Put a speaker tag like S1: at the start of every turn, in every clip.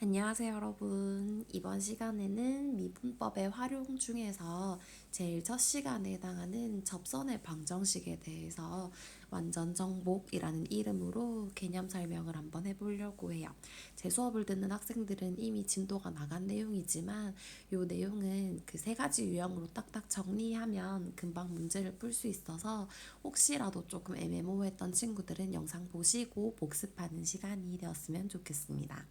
S1: 안녕하세요, 여러분. 이번 시간에는 미분법의 활용 중에서 제일 첫 시간에 해당하는 접선의 방정식에 대해서 완전 정복이라는 이름으로 개념 설명을 한번 해보려고 해요. 제 수업을 듣는 학생들은 이미 진도가 나간 내용이지만 이 내용은 그 세 가지 유형으로 딱딱 정리하면 금방 문제를 풀 수 있어서 혹시라도 조금 애매모호했던 친구들은 영상 보시고 복습하는 시간이 되었으면 좋겠습니다.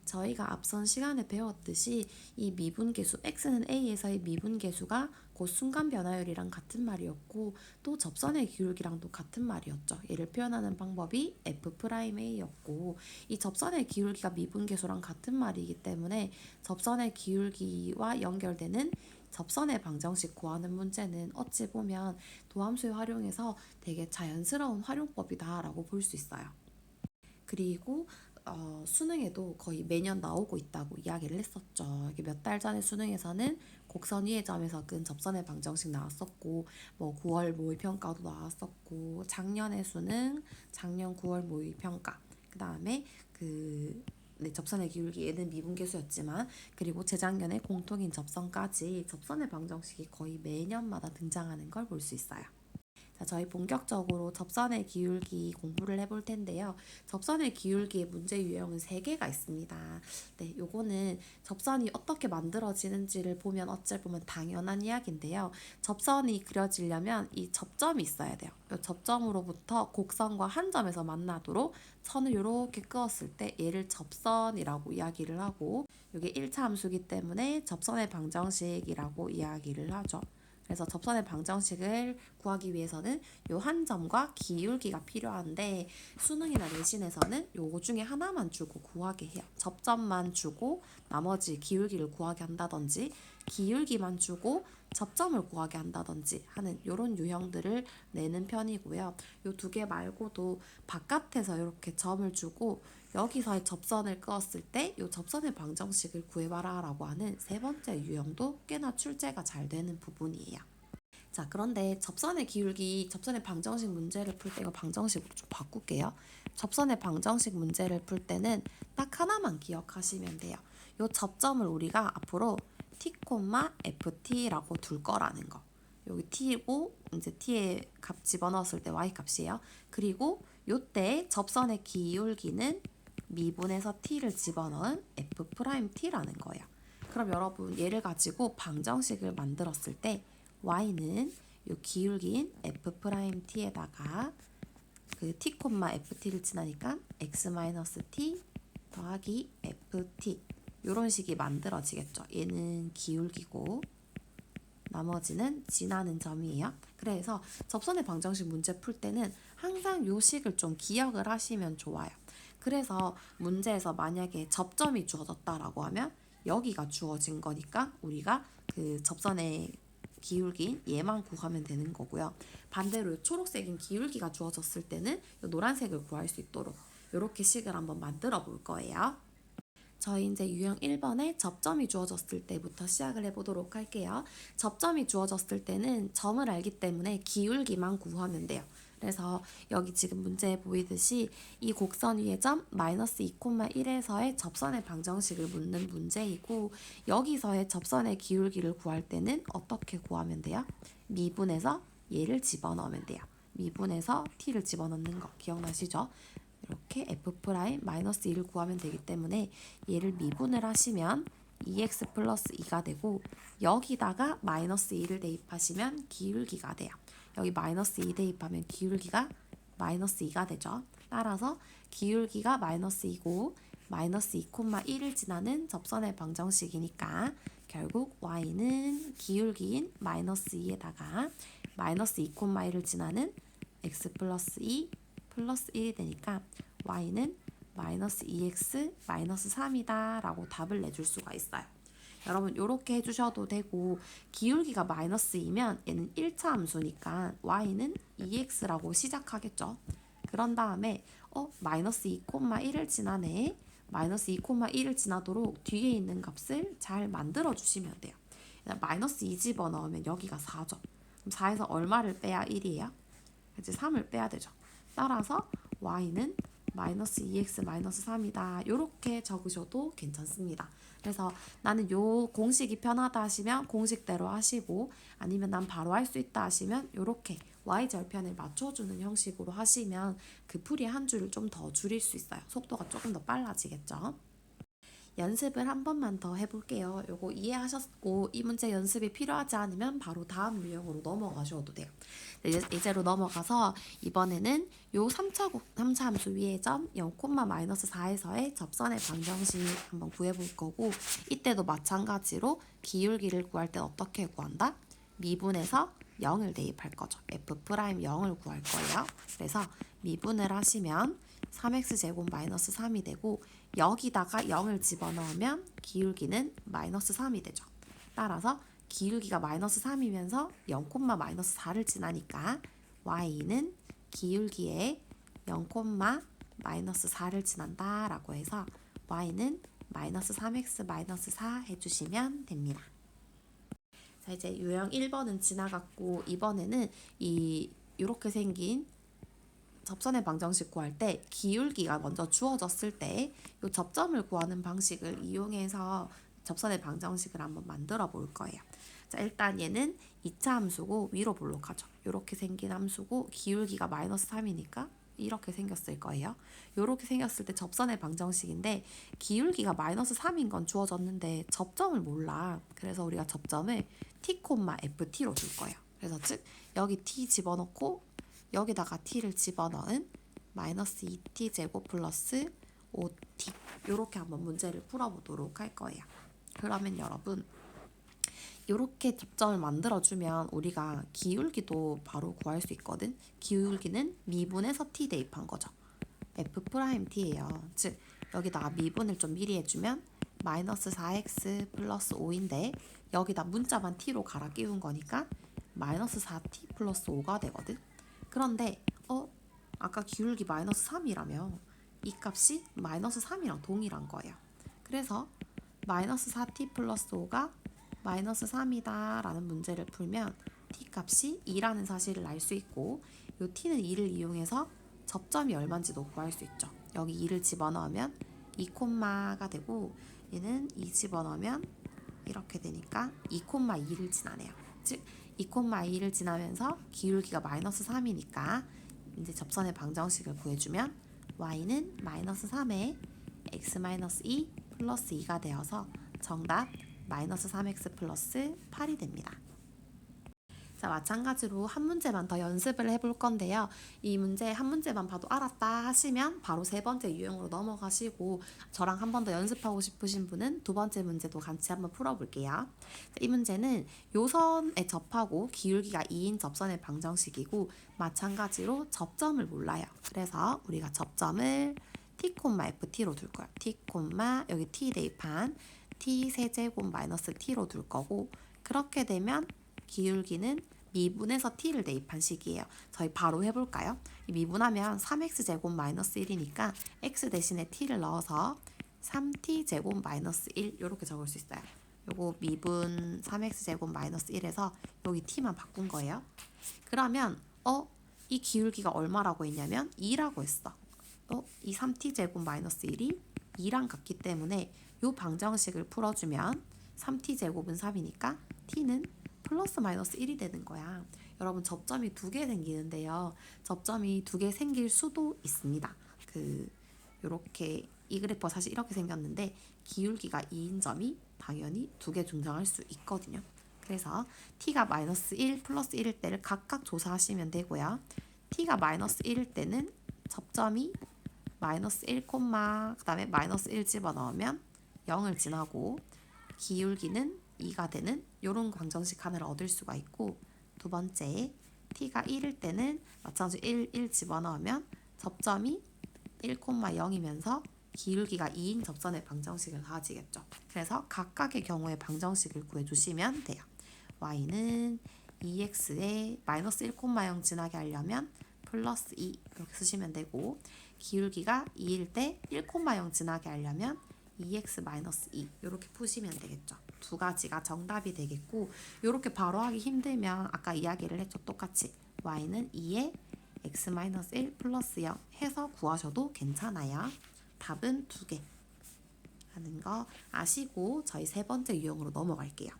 S1: 저희가 앞선 시간에 배웠듯이 이 미분계수 x는 a에서의 미분계수가 곧 순간 변화율이랑 같은 말이었고 또 접선의 기울기랑도 같은 말이었죠. 얘를 표현하는 방법이 f'a였고 이 접선의 기울기가 미분계수랑 같은 말이기 때문에 접선의 기울기와 연결되는 접선의 방정식 구하는 문제는 어찌 보면 도함수를 활용해서 되게 자연스러운 활용법이다라고 볼 수 있어요. 그리고 수능에도 거의 매년 나오고 있다고 이야기를 했었죠. 몇 달 전에 수능에서는 곡선 위의 점에서 근 접선의 방정식 나왔었고, 뭐 9월 모의평가도 나왔었고, 작년의 수능, 작년 9월 모의평가, 그 다음에 네, 접선의 기울기 얘는 미분계수였지만 그리고 재작년에 공통인 접선까지 접선의 방정식이 거의 매년마다 등장하는 걸 볼 수 있어요. 자, 저희 본격적으로 접선의 기울기 공부를 해볼 텐데요. 접선의 기울기의 문제 유형은 3개가 있습니다. 네, 요거는 접선이 어떻게 만들어지는지를 보면 어찌 보면 당연한 이야기인데요. 접선이 그려지려면 이 접점이 있어야 돼요. 이 접점으로부터 곡선과 한 점에서 만나도록 선을 이렇게 그었을 때 얘를 접선이라고 이야기를 하고 이게 1차 함수기 때문에 접선의 방정식이라고 이야기를 하죠. 그래서 접선의 방정식을 구하기 위해서는 요 한 점과 기울기가 필요한데 수능이나 내신에서는 요거 중에 하나만 주고 구하게 해요. 접점만 주고 나머지 기울기를 구하게 한다든지 기울기만 주고 접점을 구하게 한다든지 하는 요런 유형들을 내는 편이고요. 요 두 개 말고도 바깥에서 이렇게 점을 주고 여기서의 접선을 그었을 때 이 접선의 방정식을 구해봐라 라고 하는 세 번째 유형도 꽤나 출제가 잘 되는 부분이에요. 자, 그런데 접선의 기울기, 접선의 방정식 문제를 풀 때 이거 방정식으로 좀 바꿀게요. 접선의 방정식 문제를 풀 때는 딱 하나만 기억하시면 돼요. 이 접점을 우리가 앞으로 t, ft라고 둘 거라는 거. 여기 t고 이제 t의 값 집어넣었을 때 y 값이에요. 그리고 요때 접선의 기울기는 미분에서 t를 집어넣은 f't라는 거예요. 그럼 여러분 얘를 가지고 방정식을 만들었을 때 y는 요 기울기인 f't에다가 그 t, ft를 지나니까 x-t 더하기 ft 요런 식이 만들어지겠죠. 얘는 기울기고 나머지는 지나는 점이에요. 그래서 접선의 방정식 문제 풀 때는 항상 요 식을 좀 기억을 하시면 좋아요. 그래서 문제에서 만약에 접점이 주어졌다라고 하면 여기가 주어진 거니까 우리가 그 접선의 기울기인 얘만 구하면 되는 거고요. 반대로 초록색인 기울기가 주어졌을 때는 노란색을 구할 수 있도록 이렇게 식을 한번 만들어 볼 거예요. 저희 이제 유형 1번에 접점이 주어졌을 때부터 시작을 해보도록 할게요. 접점이 주어졌을 때는 점을 알기 때문에 기울기만 구하면 돼요. 그래서 여기 지금 문제에 보이듯이 이 곡선 위의 점 마이너스 2,1에서의 접선의 방정식을 묻는 문제이고 여기서의 접선의 기울기를 구할 때는 어떻게 구하면 돼요? 미분에서 얘를 집어넣으면 돼요. 미분에서 t를 집어넣는 거 기억나시죠? 이렇게 f'-1을 구하면 되기 때문에 얘를 미분을 하시면 2x 플러스 2가 되고 여기다가 마이너스 2를 대입하시면 기울기가 돼요. 여기 마이너스 2 대입하면 기울기가 마이너스 2가 되죠. 따라서 기울기가 마이너스 2고 마이너스 2,1을 지나는 접선의 방정식이니까 결국 y는 기울기인 마이너스 2에다가 마이너스 2,1을 지나는 x 플러스 2 플러스 1이 되니까 y는 마이너스 2x 마이너스 3이다 라고 답을 내줄 수가 있어요. 여러분 이렇게 해주셔도 되고 기울기가 마이너스 2면 얘는 1차 함수니까 y는 2x라고 시작하겠죠. 그런 다음에 마이너스 2,1을 지나네. 마이너스 2,1을 지나도록 뒤에 있는 값을 잘 만들어 주시면 돼요. 마이너스 2 집어넣으면 여기가 4죠. 그럼 4에서 얼마를 빼야 1이에요? 이제 3을 빼야 되죠. 따라서 y는 마이너스 2x 마이너스 3이다. 이렇게 적으셔도 괜찮습니다. 그래서 나는 요 공식이 편하다 하시면 공식대로 하시고, 아니면 난 바로 할 수 있다 하시면 이렇게 y절편을 맞춰주는 형식으로 하시면 그 풀이 한 줄을 좀 더 줄일 수 있어요. 속도가 조금 더 빨라지겠죠. 연습을 한 번만 더 해볼게요. 요거 이해하셨고 이 문제 연습이 필요하지 않으면 바로 다음 유형으로 넘어가셔도 돼요. 이제로 넘어가서 이번에는 요 3차 함수 위의 점 0,-4에서의 접선의 방정식 한번 구해볼 거고, 이때도 마찬가지로 기울기를 구할 때 어떻게 구한다? 미분에서 0을 대입할 거죠. f'0을 구할 거예요. 그래서 미분을 하시면 3x제곱 마이너스 3이 되고, 여기다가 0을 집어넣으면 기울기는 마이너스 3이 되죠. 따라서 기울기가 마이너스 3이면서 0,-4를 지나니까 y는 기울기에 0,-4를 지난다 라고 해서 y는 마이너스 3x 마이너스 4 해주시면 됩니다. 자, 이제 유형 1번은 지나갔고, 이번에는 이렇게 생긴 접선의 방정식 구할 때 기울기가 먼저 주어졌을 때 이 접점을 구하는 방식을 이용해서 접선의 방정식을 한번 만들어 볼 거예요. 자, 일단 얘는 2차 함수고 위로 볼록하죠. 이렇게 생긴 함수고 기울기가 마이너스 3이니까 이렇게 생겼을 거예요. 이렇게 생겼을 때 접선의 방정식인데, 기울기가 마이너스 3인 건 주어졌는데 접점을 몰라. 그래서 우리가 접점을 t, ft로 줄 거예요. 그래서 즉 여기 t 집어넣고 여기다가 t를 집어넣은 마이너스 2t 제곱 플러스 5t, 이렇게 한번 문제를 풀어보도록 할 거예요. 그러면 여러분 이렇게 접점을 만들어주면 우리가 기울기도 바로 구할 수 있거든. 기울기는 미분에서 t 대입한 거죠. f't예요. 즉 여기다가 미분을 좀 미리 해주면 마이너스 4x 플러스 5인데 여기다 문자만 t로 갈아 끼운 거니까 마이너스 4t 플러스 5가 되거든. 그런데 아까 기울기 마이너스 3이라며 이 값이 마이너스 3이랑 동일한 거예요. 그래서 마이너스 4t 플러스 5가 마이너스 3이다 라는 문제를 풀면 t 값이 2라는 사실을 알 수 있고, 이 t는 2를 이용해서 접점이 얼마인지도 구할 수 있죠. 여기 2를 집어넣으면 2콤마가 되고, 얘는 2 집어넣으면 이렇게 되니까 2,2를 지나네요. 즉 2,2를 지나면서 기울기가 마이너스 3이니까 이제 접선의 방정식을 구해주면 y는 마이너스 3에 x-2 플러스 2가 되어서 정답 마이너스 3x 플러스 8이 됩니다. 자, 마찬가지로 한 문제만 더 연습을 해볼 건데요. 이 문제 한 문제만 봐도 알았다 하시면 바로 세 번째 유형으로 넘어가시고, 저랑 한 번 더 연습하고 싶으신 분은 두 번째 문제도 같이 한번 풀어볼게요. 자, 이 문제는 요선에 접하고 기울기가 2인 접선의 방정식이고, 마찬가지로 접점을 몰라요. 그래서 우리가 접점을 t, ft로 둘 거예요. t, 여기 t 대입한 t 세제곱 마이너스 t로 둘 거고, 그렇게 되면 기울기는 미분에서 t를 대입한 식이에요. 저희 바로 해볼까요? 미분하면 3x제곱 마이너스 1이니까 x 대신에 t를 넣어서 3t제곱 마이너스 1 이렇게 적을 수 있어요. 요거 미분 3x제곱 마이너스 1에서 여기 t만 바꾼 거예요. 그러면 이 기울기가 얼마라고 했냐면 2라고 했어. 이 3t제곱 마이너스 1이 2랑 같기 때문에 요 방정식을 풀어주면 3t제곱은 3이니까 t는 플러스 마이너스 1이 되는 거야. 여러분 접점이 두 개 생기는데요. 접점이 두 개 생길 수도 있습니다. 요렇게 이 그래프가 사실 이렇게 생겼는데 기울기가 2인 점이 당연히 두 개 존재할 수 있거든요. 그래서 t가 마이너스 1 플러스 1일 때를 각각 조사하시면 되고요. t가 마이너스 1일 때는 접점이 마이너스 1, 그 다음에 마이너스 1 집어넣으면 0을 지나고 기울기는 2가 되는 이런 방정식 하나를 얻을 수가 있고, 두 번째 t가 1일 때는 마찬가지로 1 집어넣으면 접점이 1,0이면서 기울기가 2인 접선의 방정식을 가지겠죠. 그래서 각각의 경우에 방정식을 구해주시면 돼요. y는 2x에 마이너스 1,0 지나게 하려면 플러스 2 이렇게 쓰시면 되고, 기울기가 2일 때 1,0 지나게 하려면 2x-2 이렇게 푸시면 되겠죠. 두 가지가 정답이 되겠고, 이렇게 바로 하기 힘들면 아까 이야기를 했죠. 똑같이 y는 2에 x-1 플러스 0 해서 구하셔도 괜찮아요. 답은 2개 하는 거 아시고 저희 세 번째 유형으로 넘어갈게요.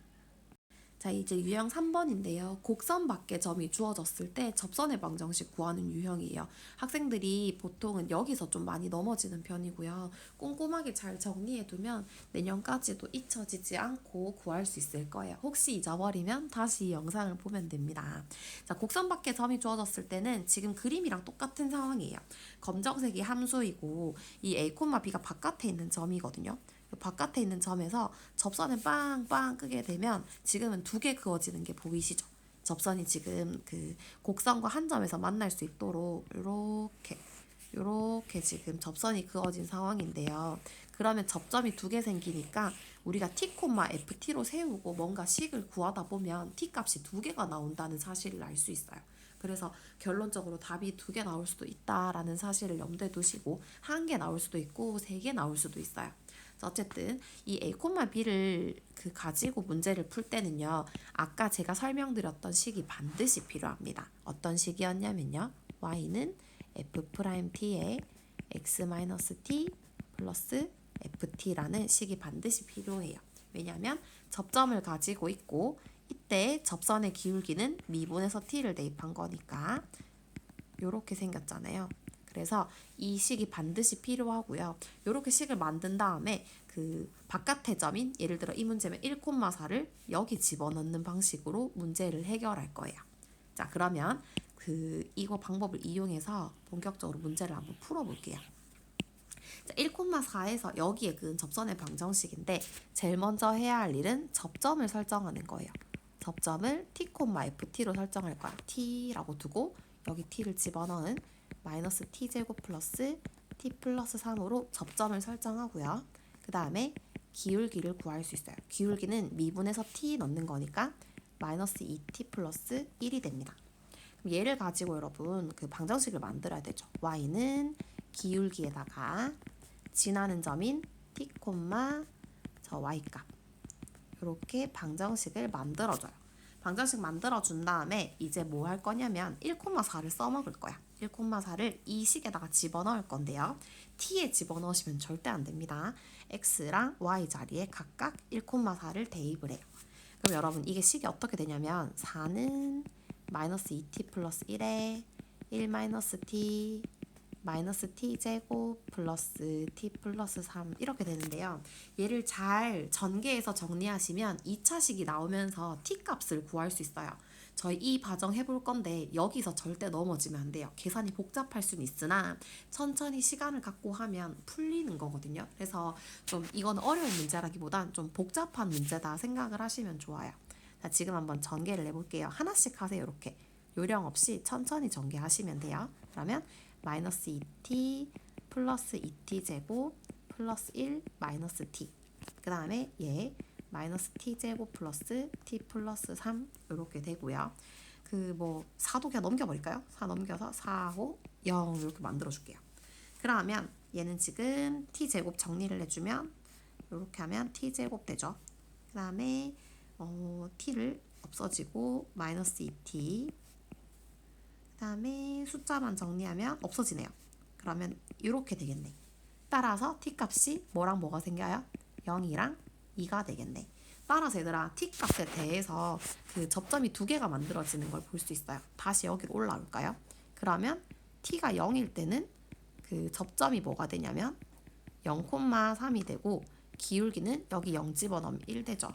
S1: 자, 이제 유형 3번인데요. 곡선 밖에 점이 주어졌을 때 접선의 방정식 구하는 유형이에요. 학생들이 보통은 여기서 좀 많이 넘어지는 편이고요. 꼼꼼하게 잘 정리해두면 내년까지도 잊혀지지 않고 구할 수 있을 거예요. 혹시 잊어버리면 다시 이 영상을 보면 됩니다. 자, 곡선 밖에 점이 주어졌을 때는 지금 그림이랑 똑같은 상황이에요. 검정색이 함수이고 이 A, B가 바깥에 있는 점이거든요. 바깥에 있는 점에서 접선을 빵빵 끄게 되면 지금은 2개 그어지는 게 보이시죠? 접선이 지금 그 곡선과 한 점에서 만날 수 있도록 요렇게 지금 접선이 그어진 상황인데요. 그러면 접점이 2개 생기니까 우리가 t, ft로 세우고 뭔가 식을 구하다 보면 t 값이 2개가 나온다는 사실을 알 수 있어요. 그래서 결론적으로 답이 2개 나올 수도 있다라는 사실을 염두에 두시고 1개 나올 수도 있고 3개 나올 수도 있어요. 어쨌든 이 A, B를 가지고 문제를 풀 때는요. 아까 제가 설명드렸던 식이 반드시 필요합니다. 어떤 식이었냐면요. y는 f't에 x-t 플러스 ft라는 식이 반드시 필요해요. 왜냐하면 접점을 가지고 있고 이때 접선의 기울기는 미분에서 t를 대입한 거니까 이렇게 생겼잖아요. 그래서 이 식이 반드시 필요하고요. 이렇게 식을 만든 다음에 그 바깥의 점인 예를 들어 이 문제면 1,4를 여기 집어넣는 방식으로 문제를 해결할 거예요. 자, 그러면 이거 방법을 이용해서 본격적으로 문제를 한번 풀어볼게요. 자, 1,4에서 여기에 그은 접선의 방정식인데 제일 먼저 해야 할 일은 접점을 설정하는 거예요. 접점을 t, ft로 설정할 거야. t라고 두고 여기 t를 집어넣은 마이너스 t제곱 플러스 t 플러스 3으로 접점을 설정하고요. 그 다음에 기울기를 구할 수 있어요. 기울기는 미분에서 t 넣는 거니까 마이너스 2t 플러스 1이 됩니다. 그럼 얘를 가지고 여러분 그 방정식을 만들어야 되죠. y는 기울기에다가 지나는 점인 t, 저 y값 이렇게 방정식을 만들어줘요. 방정식 만들어준 다음에 이제 뭐 할 거냐면 1,4를 써먹을 거야. 1,4를 이 식에다가 집어넣을 건데요. t에 집어넣으시면 절대 안 됩니다. x랑 y 자리에 각각 1,4를 대입을 해요. 그럼 여러분 이게 식이 어떻게 되냐면 4는 마이너스 2t 플러스 1에 1 마이너스 t 마이너스 t 제곱 플러스 t 플러스 3 이렇게 되는데요. 얘를 잘 전개해서 정리하시면 2차식이 나오면서 t 값을 구할 수 있어요. 저희 이 과정 해볼 건데 여기서 절대 넘어지면 안 돼요. 계산이 복잡할 수는 있으나 천천히 시간을 갖고 하면 풀리는 거거든요. 그래서 좀 이건 어려운 문제라기보단 좀 복잡한 문제다 생각을 하시면 좋아요. 자, 지금 한번 전개를 해볼게요. 하나씩 하세요. 이렇게 요령 없이 천천히 전개하시면 돼요. 그러면 마이너스 2t 플러스 2t 제곱 플러스 1 마이너스 t 그 다음에 얘 마이너스 t 제곱 플러스 t 플러스 3 이렇게 되고요. 4도 그냥 넘겨버릴까요? 4 넘겨서 4하고 0 이렇게 만들어줄게요. 그러면 얘는 지금 t 제곱 정리를 해주면 이렇게 하면 t 제곱 되죠. 그 다음에 t를 없어지고 마이너스 2t 그 다음에 숫자만 정리하면 없어지네요. 그러면 이렇게 되겠네. 따라서 t 값이 뭐랑 뭐가 생겨요? 0이랑 2가 되겠네. 따라서 얘들아 t 값에 대해서 그 접점이 2개가 만들어지는 걸 볼 수 있어요. 다시 여기로 올라올까요? 그러면 t가 0일 때는 그 접점이 뭐가 되냐면 0,3이 되고 기울기는 여기 0 집어넣으면 1 되죠.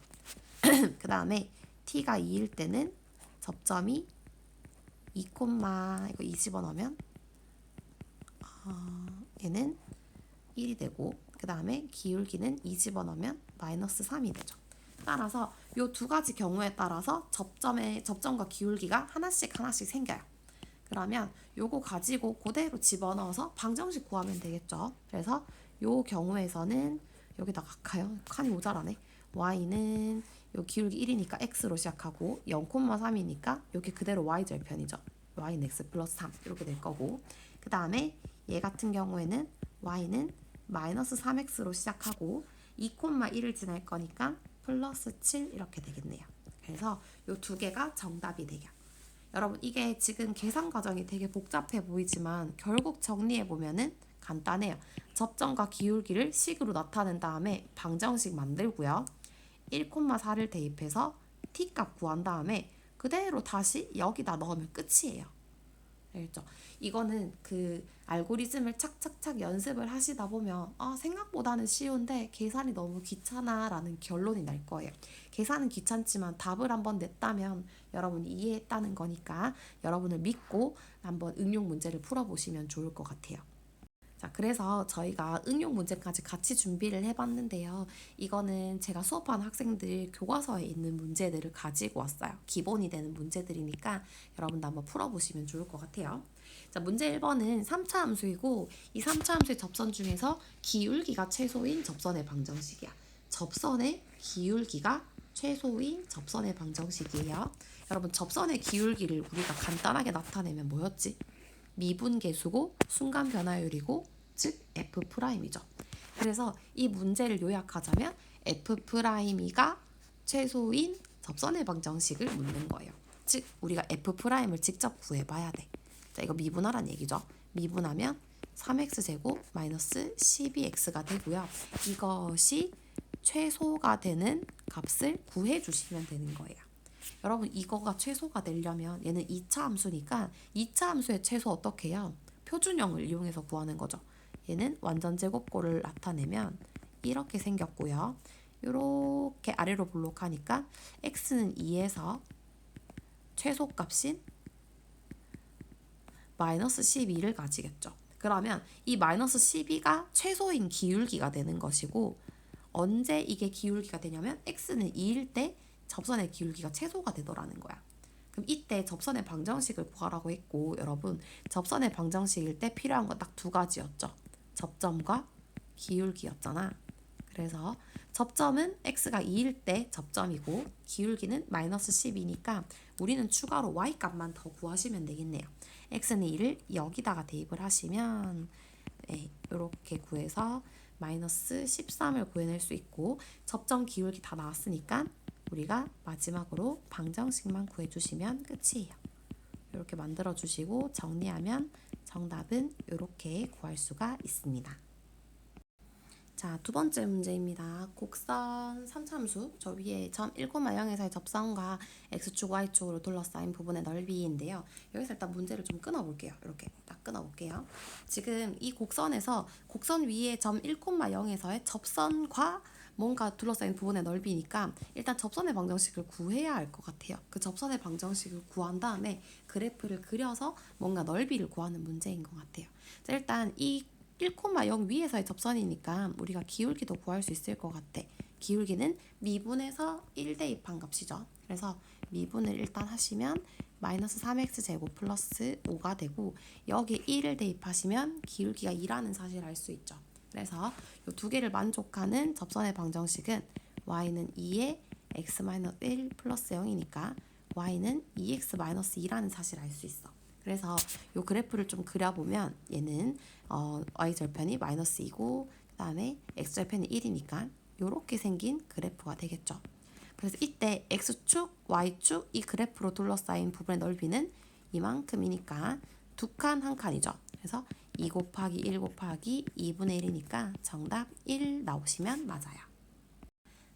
S1: 그 다음에 t가 2일 때는 접점이 2, 이거 2 집어넣으면 얘는 1이 되고 그 다음에 기울기는 2 집어넣으면 마이너스 3이 되죠. 따라서 이 2가지 경우에 따라서 접점과 기울기가 하나씩 생겨요. 그러면 요거 가지고 그대로 집어넣어서 방정식 구하면 되겠죠. 그래서 요 경우에서는 여기다가 할까요? 칸이 모자라네. y는 요 기울기 1이니까 x로 시작하고 0,3이니까 여기 그대로 y절편이죠. y는 x 플러스 3 이렇게 될 거고 그 다음에 얘 같은 경우에는 y는 마이너스 3x로 시작하고 2,1을 지날 거니까 플러스 7 이렇게 되겠네요. 그래서 요 2개가 정답이 돼요. 여러분 이게 지금 계산 과정이 되게 복잡해 보이지만 결국 정리해 보면은 간단해요. 접점과 기울기를 식으로 나타낸 다음에 방정식 만들고요. 1,4를 대입해서 t값 구한 다음에 그대로 다시 여기다 넣으면 끝이에요. 알죠? 이거는 그 알고리즘을 착착착 연습을 하시다 보면 생각보다는 쉬운데 계산이 너무 귀찮아라는 결론이 날 거예요. 계산은 귀찮지만 답을 한번 냈다면 여러분이 이해했다는 거니까 여러분을 믿고 한번 응용 문제를 풀어보시면 좋을 것 같아요. 자, 그래서 저희가 응용 문제까지 같이 준비를 해봤는데요. 이거는 제가 수업한 학생들 교과서에 있는 문제들을 가지고 왔어요. 기본이 되는 문제들이니까 여러분도 한번 풀어보시면 좋을 것 같아요. 자, 문제 1번은 3차 함수이고 이 3차 함수의 접선 중에서 기울기가 최소인 접선의 방정식이야. 접선의 기울기가 최소인 접선의 방정식이에요. 여러분 접선의 기울기를 우리가 간단하게 나타내면 뭐였지? 미분계수고 순간 변화율이고 즉 F'이죠. 그래서 이 문제를 요약하자면 F'이가 최소인 접선의 방정식을 묻는 거예요. 즉 우리가 F'을 직접 구해봐야 돼. 자, 이거 미분하란 얘기죠. 미분하면 3x제곱 마이너스 12x가 되고요. 이것이 최소가 되는 값을 구해주시면 되는 거예요. 여러분 이거가 최소가 되려면 얘는 2차 함수니까 2차 함수의 최소 어떻게 해요? 표준형을 이용해서 구하는 거죠. 얘는 완전 제곱꼴을 나타내면 이렇게 생겼고요. 이렇게 아래로 볼록하니까 x는 2에서 최소값인 마이너스 12를 가지겠죠. 그러면 이 마이너스 12가 최소인 기울기가 되는 것이고 언제 이게 기울기가 되냐면 x는 2일 때 접선의 기울기가 최소가 되더라는 거야. 그럼 이때 접선의 방정식을 구하라고 했고 여러분 접선의 방정식일 때 필요한 건 딱 두 가지였죠. 접점과 기울기였잖아. 그래서 접점은 x가 2일 때 접점이고 기울기는 마이너스 10이니까 우리는 추가로 y 값만 더 구하시면 되겠네요. x는 2를 여기다가 대입을 하시면 이렇게 구해서 마이너스 13을 구해낼 수 있고 접점 기울기 다 나왔으니까 우리가 마지막으로 방정식만 구해주시면 끝이에요. 이렇게 만들어주시고 정리하면 정답은 이렇게 구할 수가 있습니다. 자, 두 번째 문제입니다. 곡선 3참수, 저 위에 점 1,0에서의 접선과 x축, y축으로 둘러싸인 부분의 넓이인데요. 여기서 일단 문제를 좀 끊어볼게요. 이렇게 딱 끊어볼게요. 지금 이 곡선에서 곡선 위에 점 1,0에서의 접선과 뭔가 둘러싸인 부분의 넓이니까 일단 접선의 방정식을 구해야 할 것 같아요. 그 접선의 방정식을 구한 다음에 그래프를 그려서 뭔가 넓이를 구하는 문제인 것 같아요. 자, 일단 이 1,0 위에서의 접선이니까 우리가 기울기도 구할 수 있을 것 같아. 기울기는 미분에서 1 대입한 값이죠. 그래서 미분을 일단 하시면 마이너스 3x제곱 플러스 5가 되고 여기 1을 대입하시면 기울기가 2라는 사실을 알 수 있죠. 그래서 이 두 개를 만족하는 접선의 방정식은 y는 2에 x-1 플러스 0이니까 y는 2x-2라는 사실을 알 수 있어. 그래서 이 그래프를 좀 그려보면 얘는 y절편이 마이너스 2고 그 다음에 x절편이 1이니까 이렇게 생긴 그래프가 되겠죠. 그래서 이때 x축, y축 이 그래프로 둘러싸인 부분의 넓이는 이만큼이니까 두 칸 한 칸이죠. 그래서 2 곱하기 1 곱하기 2분의 1이니까 정답 1 나오시면 맞아요.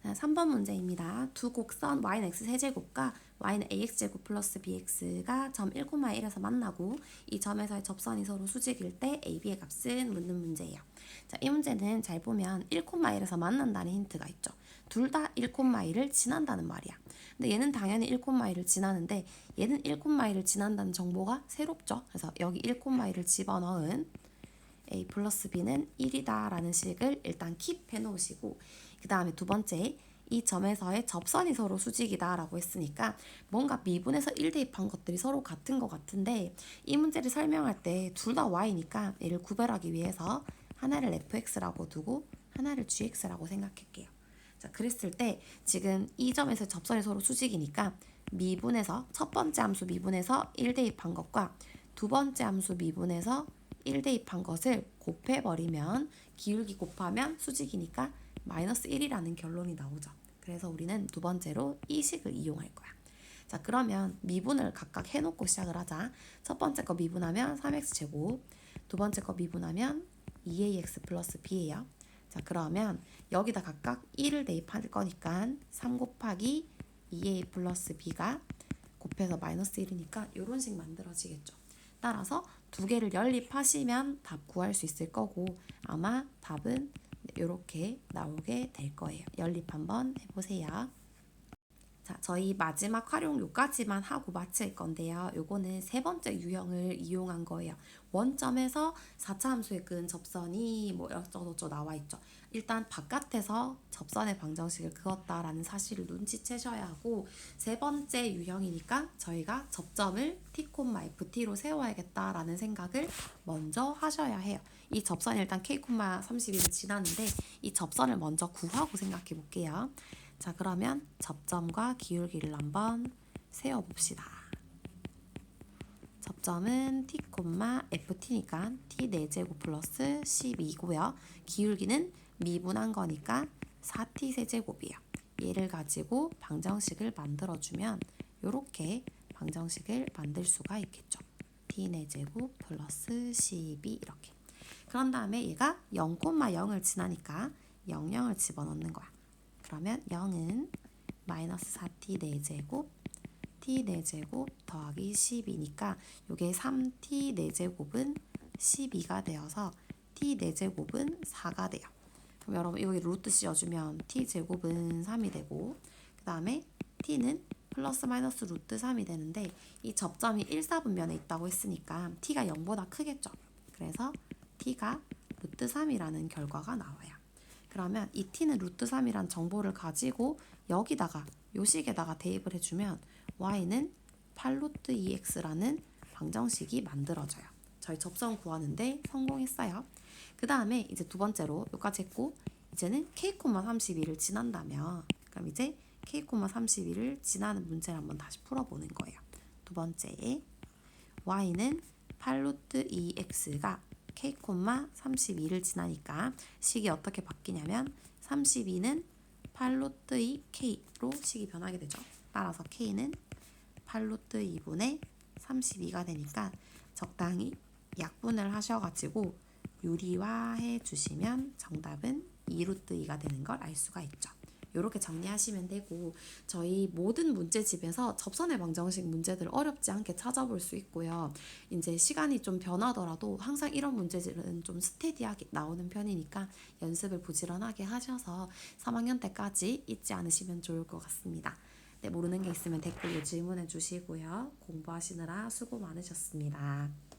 S1: 3번 문제입니다. 두 곡선 y는 x세제곱과 y는 ax제곱 플러스 bx가 점 1,1에서 만나고 이 점에서의 접선이 서로 수직일 때 ab의 값은 묻는 문제예요. 자, 이 문제는 잘 보면 1,1에서 만난다는 힌트가 있죠. 둘 다 1,1을 지난다는 말이야. 근데 얘는 당연히 1,1을 지나는데 얘는 1,1을 지난다는 정보가 새롭죠. 그래서 여기 1,1을 집어넣은 a 플러스 b는 1이다 라는 식을 일단 킵 해놓으시고 그 다음에 두 번째 이 점에서의 접선이 서로 수직이다 라고 했으니까 뭔가 미분에서 1 대입한 것들이 서로 같은 것 같은데 이 문제를 설명할 때 둘 다 y니까 얘를 구별하기 위해서 하나를 fx라고 두고 하나를 gx라고 생각할게요. 자, 그랬을 때 지금 이 점에서 접선이 서로 수직이니까 미분에서 첫 번째 함수 미분에서 1 대입한 것과 두 번째 함수 미분에서 1 대입한 것을 곱해버리면 기울기 곱하면 수직이니까 마이너스 1이라는 결론이 나오죠. 그래서 우리는 두 번째로 이 식을 이용할 거야. 자, 그러면 미분을 각각 해놓고 시작을 하자. 첫 번째 거 미분하면 3x제곱, 두 번째 거 미분하면 2ax 플러스 b예요. 자, 그러면 여기다 각각 1을 대입할 거니까 3 곱하기 2a 플러스 b가 곱해서 마이너스 1이니까 이런 식 만들어지겠죠. 따라서 두 개를 연립하시면 답 구할 수 있을 거고 아마 답은 이렇게 나오게 될 거예요. 연립 한번 해보세요. 자, 저희 마지막 활용 요까지만 하고 마칠 건데요. 요거는 세 번째 유형을 이용한 거예요. 원점에서 4차 함수의 근 접선이 뭐 어쩌고저쩌고 나와 있죠. 일단 바깥에서 접선의 방정식을 그었다라는 사실을 눈치채셔야 하고 세 번째 유형이니까 저희가 접점을 t, ft로 세워야겠다라는 생각을 먼저 하셔야 해요. 이 접선이 일단 k, 32를 지났는데 이 접선을 먼저 구하고 생각해 볼게요. 자, 그러면 접점과 기울기를 한번 세워봅시다. 접점은 t, ft니까 t 4제곱 플러스 12고요. 기울기는 미분한 거니까 4t 세제곱이에요. 얘를 가지고 방정식을 만들어주면 이렇게 방정식을 만들 수가 있겠죠. t 4제곱 플러스 12 이렇게. 그런 다음에 얘가 0,0을 지나니까 00을 집어넣는 거야. 그러면 0은 마이너스 4t 4제곱 t 4제곱 더하기 12니까 이게 3t 4제곱은 12가 되어서 t 4제곱은 4가 돼요. 그럼 여러분 여기 루트 씌워주면 t 제곱은 3이 되고 그 다음에 t는 플러스 마이너스 루트 3이 되는데 이 접점이 1, 4분면에 있다고 했으니까 t가 0보다 크겠죠. 그래서 t가 루트 3이라는 결과가 나와요. 그러면 이 t는 루트 3이란 정보를 가지고 여기다가 요식에다가 대입을 해주면 y는 8루트 2x라는 방정식이 만들어져요. 저희 접선 구하는데 성공했어요. 그 다음에 이제 두 번째로 여기까지 했고 이제는 k,32를 지난다면 그럼 이제 k,32를 지나는 문제를 한번 다시 풀어보는 거예요. 두 번째에 y는 8루트 2x가 k,32를 지나니까 식이 어떻게 바뀌냐면 32는 8루트 2k로 식이 변하게 되죠. 따라서 k는 8루트 2분의 32가 되니까 적당히 약분을 하셔가지고 유리화해 주시면 정답은 2루트 2가 되는 걸 알 수가 있죠. 이렇게 정리하시면 되고 저희 모든 문제집에서 접선의 방정식 문제들 어렵지 않게 찾아볼 수 있고요. 이제 시간이 좀 변하더라도 항상 이런 문제들은 좀 스테디하게 나오는 편이니까 연습을 부지런하게 하셔서 3학년 때까지 잊지 않으시면 좋을 것 같습니다. 네, 모르는 게 있으면 댓글로 질문해 주시고요. 공부하시느라 수고 많으셨습니다.